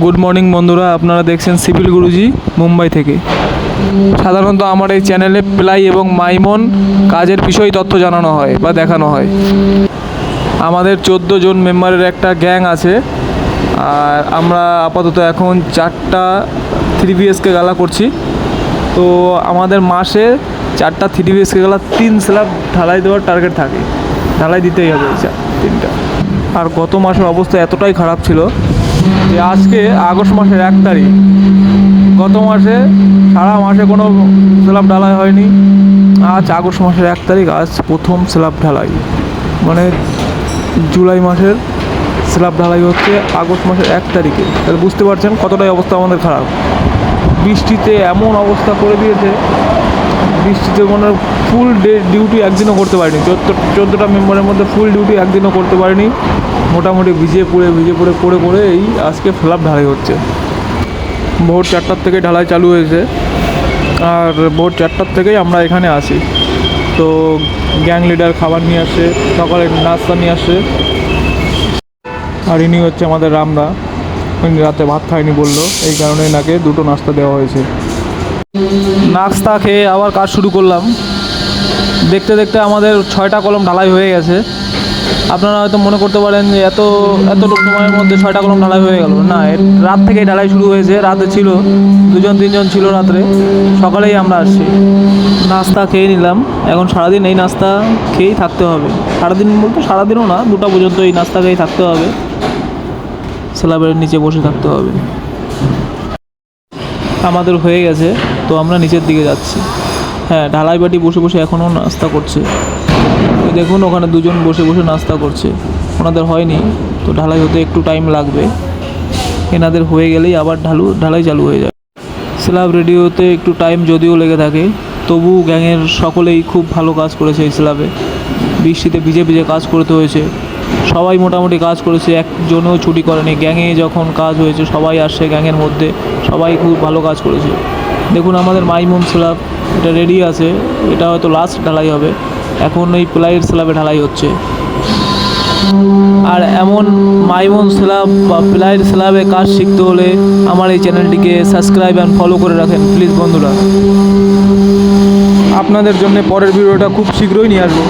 Good morning বন্ধুরা, আপনারা দেখছেন সিভিল গুরুজি মুম্বাই থেকে। সাধারণত আমার এই চ্যানেলে প্লাই এবং মাইমন কাজের বিষয় তথ্য জানানো হয় বা দেখানো হয়। আমাদের 14 জন মেম্বারের একটা গ্যাং আছে, আর আমরা আপাতত এখন 4টা 3 BHK গালা করছি। তো আমাদের মাসে 4টা 3 BHK গালা 3 স্ল্যাব ঢালাই দেওয়ার টার্গেট থাকে, ঢালাই দিতেই হবে এই 3টা। আর গত মাসের অবস্থা এতটাই খারাপ ছিল যে আজকে আগস্ট মাসের 1 তারিখ, গত মাসে সারা মাসে কোনো স্ল্যাব ঢালাই হয়নি। আজ আগস্ট মাসের 1 তারিখ, আজ প্রথম স্ল্যাব ঢালাই, মানে জুলাই মাসের স্ল্যাব ঢালাই হচ্ছে আগস্ট মাসের 1 তারিখে। তাহলে বুঝতে পারছেন কতটাই অবস্থা আমাদের খারাপ। বৃষ্টিতে এমন অবস্থা করে দিয়েছে, বৃষ্টিতে কোনো ফুল ডিউটি একদিনও করতে পারিনি। 14টা মেম্বারের মধ্যে ফুল ডিউটি একদিনও করতে পারিনি। মোটামুটি ভিজে পড়ে এই আজকে স্ল্যাব ঢালাই হচ্ছে। ভোর 4টার থেকে ঢালাই চালু হয়েছে, আর ভোর 4টার থেকেই আমরা এখানে আসি। তো গ্যাং লিডার খাবার নিয়ে আসে, সকালে নাস্তা নিয়ে আসে। আর ইনি হচ্ছে আমাদের রামদা, রাতে ভাত খায়নি বললো, এই কারণে নাকে 2টো নাস্তা দেওয়া হয়েছে। নাস্তা খেয়ে আবার কাজ শুরু করলাম। দেখতে দেখতে আমাদের 6টা কলম ঢালাই হয়ে গেছে। আপনারা হয়তো মনে করতে পারেন যে এতটুকু সময়ের মধ্যে 6টা কলম ঢালাই হয়ে গেল। না, রাত থেকেই ঢালাই শুরু হয়েছে। রাতে ছিল 2-3 জন ছিল রাত্রে, সকালেই আমরা আসছি। নাস্তা খেয়ে নিলাম। এখন সারাদিন এই নাস্তা খেয়েই থাকতে হবে। সারাদিন বলতে সারাদিনও না, 2টা পর্যন্ত এই নাস্তা খেয়েই থাকতে হবে। স্ল্যাবের নিচে বসে থাকতে হবে। আমাদের হয়ে গেছে, তো আমরা নিচের দিকে যাচ্ছি। হ্যাঁ, ঢালাই বাটি বসে বসে এখনও নাস্তা করছে। দেখুন ওখানে 2জন বসে বসে নাস্তা করছে। ওনাদের হয়নি, তো ঢালাই হতে একটু টাইম লাগবে। এনাদের হয়ে গেলেই আবার ঢালাই চালু হয়ে যায়। স্ল্যাব রেডি হতে একটু টাইম যদিও লেগে থাকে, তবু গ্যাংয়ের সকলেই খুব ভালো কাজ করেছে এই স্ল্যাবে। বৃষ্টিতে ভিজে ভিজে কাজ করতে হয়েছে। সবাই মোটামুটি কাজ করেছে, একজনও ছুটি করেনি। গ্যাংয়ে যখন কাজ হয়েছে সবাই আসছে গ্যাংয়ের মধ্যে, সবাই খুব ভালো কাজ করেছে। দেখুন আমাদের মাইমুন স্ল্যাব এটা রেডি আছে, এটা হয়তো লাস্ট ঢালাই হবে। এখন এই প্লাইয়ের স্ল্যাবে ঢালাই হচ্ছে। আর এমন মাইমুন স্ল্যাব বা প্লাইয়ের স্ল্যাবে কাজ শিখতে হলে আমার এই চ্যানেলটিকে সাবস্ক্রাইব অ্যান্ড ফলো করে রাখেন প্লিজ বন্ধুরা। আপনাদের জন্য পরের ভিডিওটা খুব শীঘ্রই নিয়ে আসবো।